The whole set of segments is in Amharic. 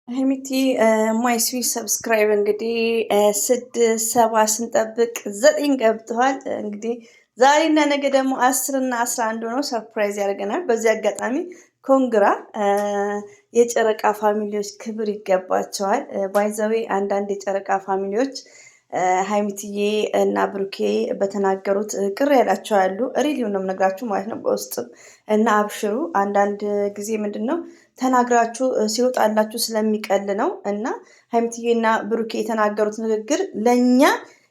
ሀይሚቲ ማይ ስዊት ሰብስክራይብ እንግዲህ 6 7 ስንጠብቅ 9 ገብተዋል። እንግዲህ ዛሬና ነገ ደግሞ 10 እና 11 ሆነው ሰርፕራይዝ ያደርገናል። በዚህ አጋጣሚ ኮንግራ የጨረቃ ፋሚሊዎች ክብር ይገባቸዋል። ባይዘዌ አንዳንድ የጨረቃ ፋሚሊዎች ሀይሚትዬ እና ብሩኬ በተናገሩት ቅር ያላቸው ያሉ ሪሊው ነው የምነግራችሁ ማለት ነው። በውስጥም እና አብሽሩ አንዳንድ ጊዜ ምንድን ነው ተናግራችሁ ሲወጣላችሁ ስለሚቀል ነው። እና ሀይሚትዬ እና ብሩኬ የተናገሩት ንግግር ለእኛ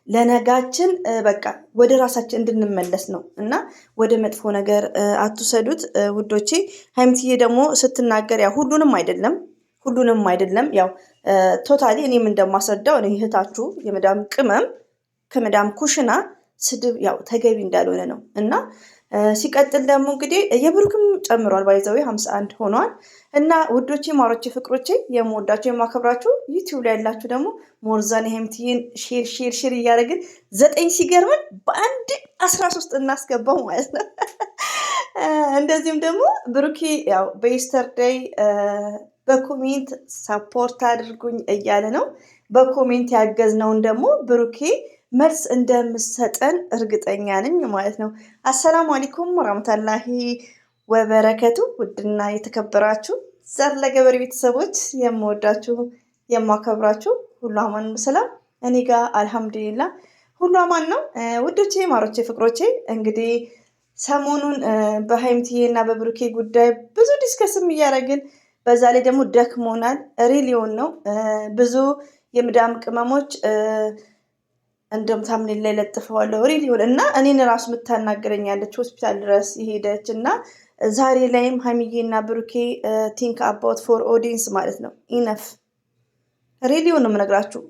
ለነጋችን በቃ ወደ ራሳችን እንድንመለስ ነው እና ወደ መጥፎ ነገር አትውሰዱት ውዶቼ። ሀይሚትዬ ደግሞ ስትናገር ያው ሁሉንም አይደለም ያው ቶታሊ እኔም እንደማስረዳው እኔ እህታችሁ የመዳም ቅመም ከመዳም ኩሽና ስድብ ያው ተገቢ እንዳልሆነ ነው። እና ሲቀጥል ደግሞ እንግዲህ የብሩክም ጨምሯል ባይዘዌ 51 ሆኗል። እና ውዶቼ ማሮቼ ፍቅሮቼ የምወዳችሁ የማከብራችሁ ዩቲዩብ ላይ ያላችሁ ደግሞ ሞርዛን ሀይሚትዬን ሼር እያደረግን 9 ሲገርምን በአንድ 13 እናስገባው ማለት ነው። እንደዚሁም ደግሞ ብሩኬ ያው በኢስተርዴይ በኮሜንት ሰፖርት አድርጉኝ እያለ ነው። በኮሜንት ያገዝነውን ደግሞ ብሩኬ መልስ እንደምሰጠን እርግጠኛ ነኝ ማለት ነው። አሰላሙ አለይኩም ወራህመቱላሂ ወበረከቱ። ውድና የተከበራችሁ ዘር ለገበሬ ቤተሰቦች የምወዳችሁ የማከብራችሁ ሁሉ አማን ሰላም፣ እኔ ጋር አልሐምዱሊላ ሁሉ አማን ነው። ውዶቼ ማሮቼ ፍቅሮቼ እንግዲህ ሰሞኑን በሀይሚትዬ እና በብሩኬ ጉዳይ ብዙ ዲስከስም እያደረግን በዛ ላይ ደግሞ ደክሞናል። ሪሊዮን ነው ብዙ የምዳም ቅመሞች እንደም ታምኔል ላይ ለጥፈዋለሁ ሪሊዮን እና እኔን ራሱ የምታናገረኛለች ሆስፒታል ድረስ የሄደች እና ዛሬ ላይም ሀይሚዬ እና ብሩኬ ቲንክ አባውት ፎር ኦዲየንስ ማለት ነው። ኢነፍ ሪሊዮን ነው የምነግራችሁ።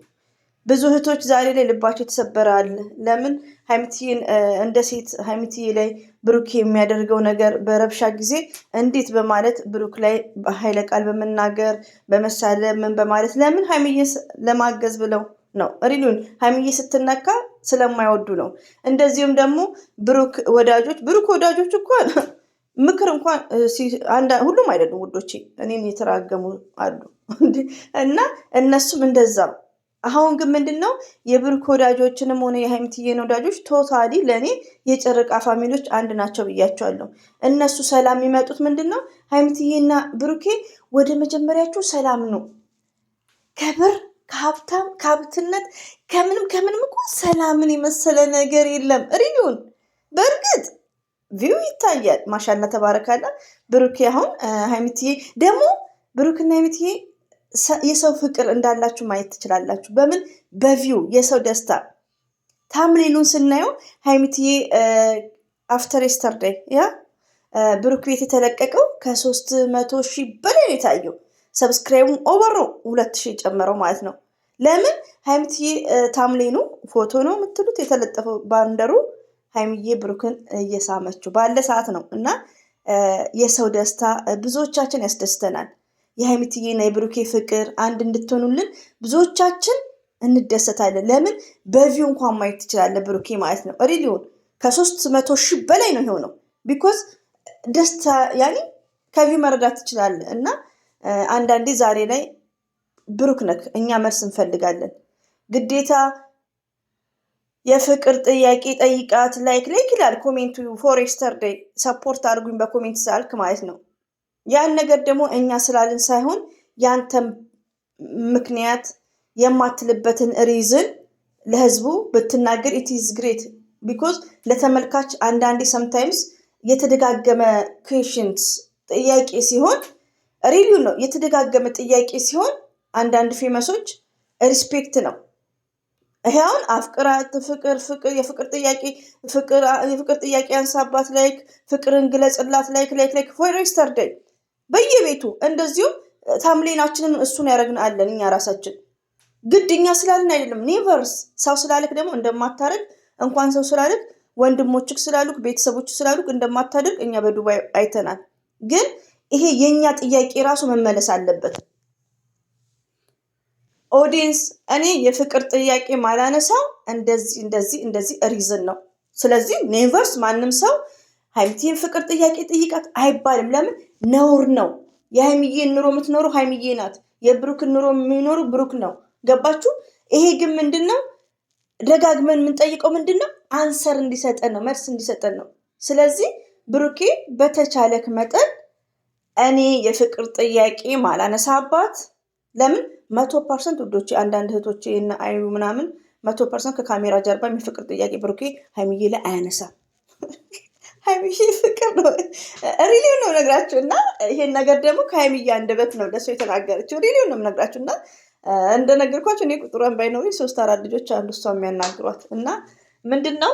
ብዙ እህቶች ዛሬ ላይ ልባቸው የተሰበራል። ለምን ሀይሚትዬን እንደ ሴት ሀይሚትዬ ላይ ብሩኬ የሚያደርገው ነገር በረብሻ ጊዜ እንዴት በማለት ብሩክ ላይ በኃይለ ቃል በመናገር በመሳደብ ምን በማለት ለምን ሀይሚዬን ለማገዝ ብለው ነው። ሪሊዮን ሀይሚዬ ስትነካ ስለማይወዱ ነው። እንደዚሁም ደግሞ ብሩክ ወዳጆች እንኳን ምክር እንኳን ሁሉም አይደሉም ውዶቼ፣ እኔን የተራገሙ አሉ እና እነሱም እንደዛ። አሁን ግን ምንድን ነው የብሩክ ወዳጆችንም ሆነ የሀይሚትዬን ወዳጆች ቶታሊ ለእኔ የጨረቃ ፋሚሊዎች አንድ ናቸው ብያቸዋለሁ። እነሱ ሰላም የሚመጡት ምንድን ነው ሀይሚትዬና ብሩኬ ወደ መጀመሪያችሁ ሰላም ነው። ከብር ከሀብታም ከሀብትነት ከምንም እኮ ሰላምን የመሰለ ነገር የለም። ሪሊዮን በእርግጥ ቪው ይታያል። ማሻላ ተባረካላ። ብሩኬ አሁን ሀይሚትዬ ደግሞ ብሩክና ሀይሚትዬ የሰው ፍቅር እንዳላችሁ ማየት ትችላላችሁ። በምን በቪው የሰው ደስታ ታምሌኑን ስናየው ሀይሚትዬ አፍተር የስተርዴይ ብሩክ ቤት የተለቀቀው ከ300,000 በላይ ነው የታየው። ሰብስክራይቡም ኦቨር 2,000 ጨመረው ማለት ነው። ለምን ሀይሚትዬ ታምሌኑ ፎቶ ነው የምትሉት የተለጠፈው ባንደሩ ሀይሚዬ ብሩክን እየሳመችው ባለ ሰዓት ነው። እና የሰው ደስታ ብዙዎቻችን ያስደስተናል። የሀይሚትዬና የብሩኬ ፍቅር አንድ እንድትሆኑልን ብዙዎቻችን እንደሰታለን። ለምን በቪው እንኳን ማየት ትችላለ ብሩኬ ማለት ነው። ሪሊዮን ከ300,000 በላይ ነው የሆነው። ቢኮዝ ደስታ ያኔ ከቪው መረዳት ትችላለ። እና አንዳንዴ ዛሬ ላይ ብሩክ ነክ እኛ መልስ እንፈልጋለን ግዴታ የፍቅር ጥያቄ ጠይቃት ላይክ ይላል ኮሜንቱ ፎር የስተርዴይ ሰፖርት አድርጉኝ በኮሜንት ሳልክ ማለት ነው። ያን ነገር ደግሞ እኛ ስላልን ሳይሆን ያንተም ምክንያት የማትልበትን ሪዝን ለህዝቡ ብትናገር ኢትዝ ግሬት። ቢኮዝ ለተመልካች አንዳንዴ ሰምታይምስ የተደጋገመ ኩዌሽንስ ጥያቄ ሲሆን ሪሊው ነው የተደጋገመ ጥያቄ ሲሆን አንዳንድ ፌመሶች ሪስፔክት ነው። ይሄ አሁን አፍቅራት የፍቅር ጥያቄ አንሳባት ላይክ ፍቅርን ግለጽላት ላይክ ፎር የስተርዴይ በየቤቱ እንደዚሁም ታምሌናችንን እሱን ያደረግን አለን። እኛ ራሳችን ግድኛ ስላልን አይደለም። ኔቨርስ ሰው ስላልክ ደግሞ እንደማታረግ እንኳን ሰው ስላልክ ወንድሞችክ ስላሉክ ቤተሰቦች ስላሉክ እንደማታደርግ እኛ በዱባይ አይተናል። ግን ይሄ የኛ ጥያቄ ራሱ መመለስ አለበት። ኦዲየንስ እኔ የፍቅር ጥያቄ ማላነሳው እንደዚህ ሪዝን ነው። ስለዚህ ኔቨርስ ማንም ሰው ሀይሚትዬን ፍቅር ጥያቄ ጠይቃት አይባልም። ለምን ነውር ነው። የሀይሚዬን ኑሮ የምትኖረው ሀይሚዬ ናት። የብሩክን ኑሮ የሚኖሩ ብሩክ ነው። ገባችሁ? ይሄ ግን ምንድነው ደጋግመን የምንጠይቀው ምንድነው አንሰር እንዲሰጠን ነው፣ መልስ እንዲሰጠን ነው። ስለዚህ ብሩኬ በተቻለክ መጠን እኔ የፍቅር ጥያቄ ማላነሳባት ለምን 100% ውዶቼ፣ አንዳንድ እህቶቼ እና አዩ ምናምን 100% ከካሜራ ጀርባ የፍቅር ጥያቄ ብሩኬ ሀይሚዬ ላይ አያነሳም። ሀይሚዬ ፍቅር ነው ሪሊ ነው ነግራችሁ እና ይሄን ነገር ደግሞ ከሀይሚዬ አንደበት ነው ለሰው የተናገረችው። ሪሊ ነው ነግራችሁ እና እንደነገርኳችሁ እኔ ቁጥሯን ባይኖር 3-4 ልጆች አሉ እሷ የሚያናግሯት እና ምንድነው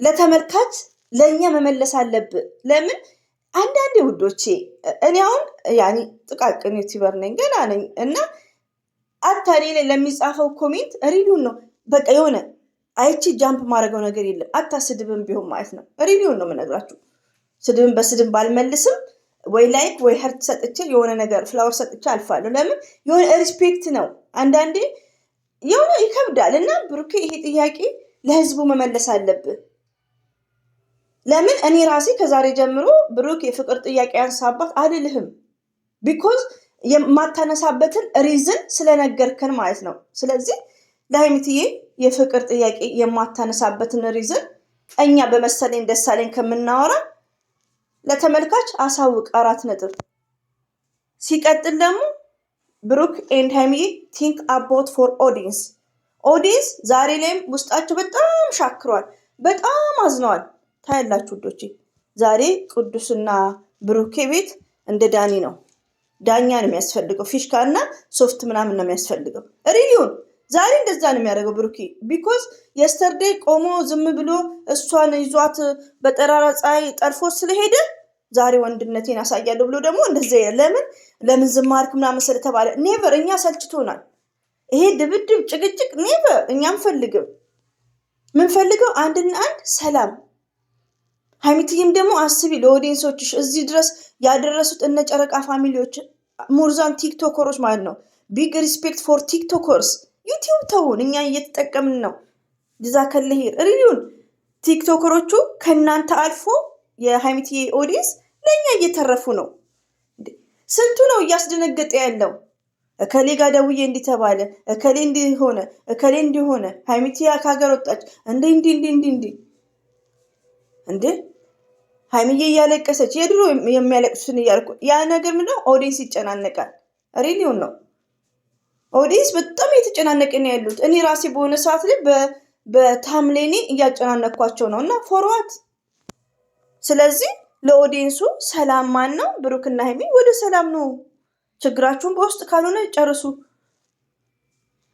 ለተመልካች ለእኛ መመለስ አለብን። ለምን አንዳንዴ ውዶቼ እኔ አሁን ያኔ ጥቃቅን ዩቲዩበር ነኝ ገና ነኝ እና አታኔ ላይ ለሚጻፈው ኮሜንት ሪሊውን ነው በቃ የሆነ አይቺ ጃምፕ ማድረገው ነገር የለም። አታስድብም ቢሆን ማለት ነው ሪሊውን ነው የምነግራችሁ። ስድብን በስድብ ባልመልስም ወይ ላይክ ወይ ሀርት ሰጥቼ የሆነ ነገር ፍላወር ሰጥቼ አልፋለሁ። ለምን የሆነ ሪስፔክት ነው። አንዳንዴ የሆነ ይከብዳል እና ብሩኬ ይሄ ጥያቄ ለህዝቡ መመለስ አለብን። ለምን እኔ ራሴ ከዛሬ ጀምሮ ብሩክ የፍቅር ጥያቄ ያንሳባት አልልህም። ቢኮዝ የማታነሳበትን ሪዝን ስለነገርከን ማለት ነው። ስለዚህ ለሀይሚትዬ የፍቅር ጥያቄ የማታነሳበትን ሪዝን እኛ በመሰለኝ ደሳለኝ ከምናወራ ለተመልካች አሳውቅ። 4 ነጥብ። ሲቀጥል ደግሞ ብሩክ ኤንድ ሀይሚዬ ቲንክ አባውት ፎር ኦዲየንስ። ኦዲየንስ ዛሬ ላይም ውስጣቸው በጣም ሻክሯል፣ በጣም አዝነዋል። ታያላችሁ ውዶቼ፣ ዛሬ ቅዱስና ብሩኬ ቤት እንደ ዳኒ ነው። ዳኛ ነው የሚያስፈልገው፣ ፊሽካ እና ሶፍት ምናምን ነው የሚያስፈልገው። ሪሊውን ዛሬ እንደዛ ነው የሚያደርገው ብሩኬ። ቢኮዝ የስተርዴይ ቆሞ ዝም ብሎ እሷን ይዟት በጠራራ ፀሐይ ጠልፎ ስለሄደ ዛሬ ወንድነቴን አሳያለሁ ብሎ ደግሞ እንደዛ ለምን ዝም አልክ ምናምን ስለተባለ ኔቨር። እኛ ሰልችቶናል ይሄ ድብድብ፣ ጭቅጭቅ። ኔቨር እኛ አንፈልግም። ምንፈልገው አንድና አንድ ሰላም። ሀይሚትዬም ደግሞ አስቢ ለኦዲየንሶችሽ እዚህ ድረስ ያደረሱት እነ ጨረቃ ፋሚሊዎች ሙርዛን ቲክቶከሮች ማለት ነው። ቢግ ሪስፔክት ፎር ቲክቶከርስ። ዩቲዩብ ተውን፣ እኛ እየተጠቀምን ነው። ጅዛ ከለሄር ሪዩን ቲክቶከሮቹ ከእናንተ አልፎ የሀይሚትዬ ኦዲየንስ ለእኛ እየተረፉ ነው። ስንቱ ነው እያስደነገጠ ያለው። እከሌ ጋር ደውዬ እንዲተባለ፣ እከሌ እንዲሆነ፣ እከሌ እንዲሆነ፣ ሀይሚትዬ ከሀገር ወጣች እንዴ ሀይሚዬ እያለቀሰች የድሮ የሚያለቅሱትን እያልኩ ያ ነገር ምንድነው ኦዲየንስ ይጨናነቃል። ሪሊውን ነው ኦዲየንስ በጣም እየተጨናነቀ ነው ያሉት። እኔ ራሴ በሆነ ሰዓት ላይ በታምሌኔ እያጨናነቅኳቸው ነው እና ፎርዋት። ስለዚህ ለኦዲየንሱ ሰላም ማን ነው? ብሩክና ሀይሚ ወደ ሰላም ነው። ችግራችሁን በውስጥ ካልሆነ ጨርሱ።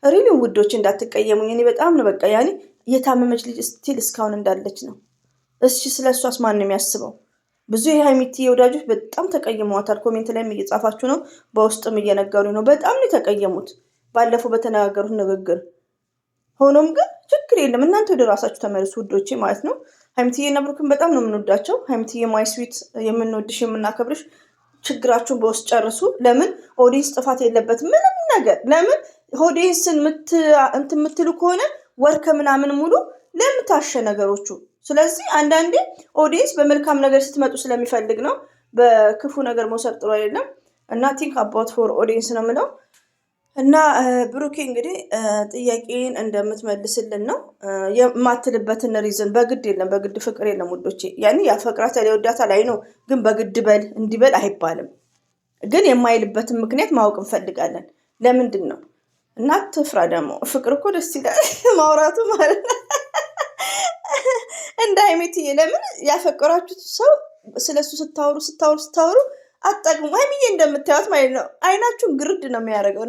ሪሊውን ውዶች እንዳትቀየሙኝ። እኔ በጣም ነው በቃ ያኔ የታመመች ልጅ ስቲል እስካሁን እንዳለች ነው። እሺ ስለ እሷስ ማን ነው የሚያስበው? ብዙ የሀይሚትዬ ወዳጆች በጣም ተቀይመዋታል። ኮሜንት ላይም እየጻፋችሁ ነው፣ በውስጥም እየነገሩ ነው። በጣም ነው የተቀየሙት ባለፈው በተነጋገሩት ንግግር። ሆኖም ግን ችግር የለም፣ እናንተ ወደ ራሳችሁ ተመልሱ ውዶቼ ማለት ነው። ሀይሚትዬና ብሩክን በጣም ነው የምንወዳቸው። ሀይሚትዬ ማይ ስዊት፣ የምንወድሽ የምናከብርሽ። ችግራችሁን በውስጥ ጨርሱ። ለምን ኦዲየንስ ጥፋት የለበትም ምንም ነገር። ለምን ኦዲየንስን የምትሉ ከሆነ ወር ከምናምን ሙሉ ለምታሸ ነገሮቹ። ስለዚህ አንዳንዴ ኦዲየንስ በመልካም ነገር ስትመጡ ስለሚፈልግ ነው። በክፉ ነገር መውሰድ ጥሩ አይደለም እና ቲንክ አባውት ፎር ኦዲየንስ ነው የምለው። እና ብሩኬ እንግዲህ ጥያቄን እንደምትመልስልን ነው የማትልበትን ሪዝን። በግድ የለም፣ በግድ ፍቅር የለም ውዶቼ። ያኔ ያፈቅራታል ይወዳታል አይ ነው፣ ግን በግድ በል እንዲበል አይባልም። ግን የማይልበትን ምክንያት ማወቅ እንፈልጋለን። ለምንድን ነው? እና ትፍራ ደግሞ። ፍቅር እኮ ደስ ይላል ማውራቱ ማለት ነው። እንደ ሀይሚትዬ ለምን ያፈቀራችሁት ሰው ስለሱ ስታወሩ አጠቅሙ። ሀይሚዬ እንደምታዩት ማለት ነው አይናችሁን ግርድ ነው የሚያደርገው።